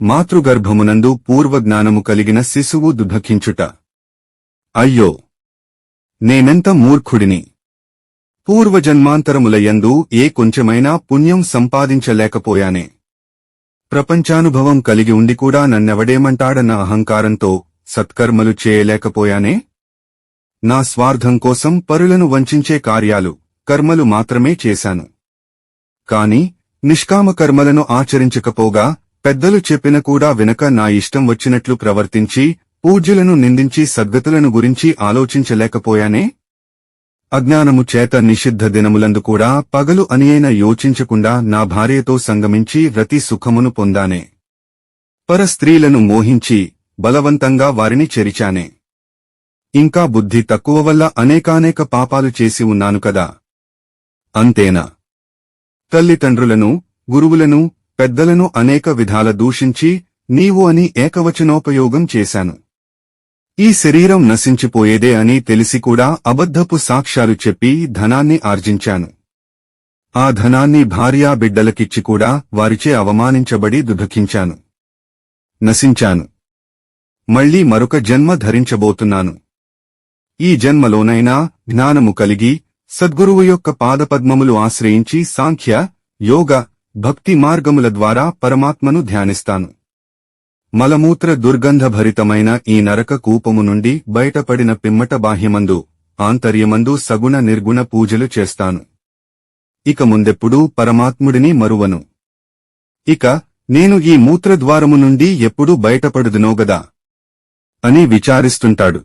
మాతృగర్భమునందు పూర్వజ్ఞానము కలిగిన శిశువు దుఃఖించుట. అయ్యో, నేనెంత మూర్ఖుడిని! పూర్వజన్మాంతరములయందు ఏ కొంచెమైనా పుణ్యం సంపాదించలేకపోయానే. ప్రపంచానుభవం కలిగి ఉండి కూడా నన్నెవడేమంటాడన్న అహంకారంతో సత్కర్మలు చేయలేకపోయానే. నా స్వార్థం కోసం పరులను వంచించే కార్యాలు, కర్మలు మాత్రమే చేశాను. కాని నిష్కామ కర్మలను ఆచరించకపోగా, పెద్దలు చెప్పిన కూడా వినక నా ఇష్టం వచ్చినట్లు ప్రవర్తించి, పూజ్యులను నిందించి సద్గతులను గురించి ఆలోచించలేకపోయానే. అజ్ఞానము చేత నిషిద్ధ దినములందు కూడా పగలు అనియైన యోచించకుండా నా భార్యతో సంగమించి రతి సుఖమును పొందానే. పరస్త్రీలను మోహించి బలవంతంగా వారిని చెరిచానే. ఇంకా బుద్ధి తక్కువ వల్ల అనేకానేక పాపాలు చేసి ఉన్నాను కదా. అంతేనా? తల్లిదండ్రులను, గురువులను, పెద్దలను అనేక విధాల దూషించి నీవు అని ఏకవచనోపయోగం చేశాను. ఈ శరీరం నశించిపోయేదే అని తెలిసి కూడా అబద్ధపు సాక్ష్యాలు చెప్పి ధనాన్ని ఆర్జించాను. ఆ ధనాన్ని భార్యా బిడ్డలకిచ్చి కూడా వారిచే అవమానించబడి దుఃఖించాను. నశించాను. మళ్లీ మరొక జన్మ ధరించబోతున్నాను. ఈ జన్మలోనైనా జ్ఞానము కలిగి సద్గురువు యొక్క పాదపద్మములు ఆశ్రయించి సాంఖ్య, యోగ, భక్తి మార్గముల ద్వారా పరమాత్మను ధ్యానిస్తాను. మలమూత్ర దుర్గంధభరితమైన ఈ నరక కూపము నుండి బయటపడిన పిమ్మట బాహ్యమందు, ఆంతర్యమందు సగుణ నిర్గుణ పూజలు చేస్తాను. ఇక ముందెప్పుడూ పరమాత్ముడిని మరువను. ఇక నేను ఈ మూత్రద్వారము నుండి ఎప్పుడు బయటపడుదునోగదా అని విచారిస్తుంటాడు.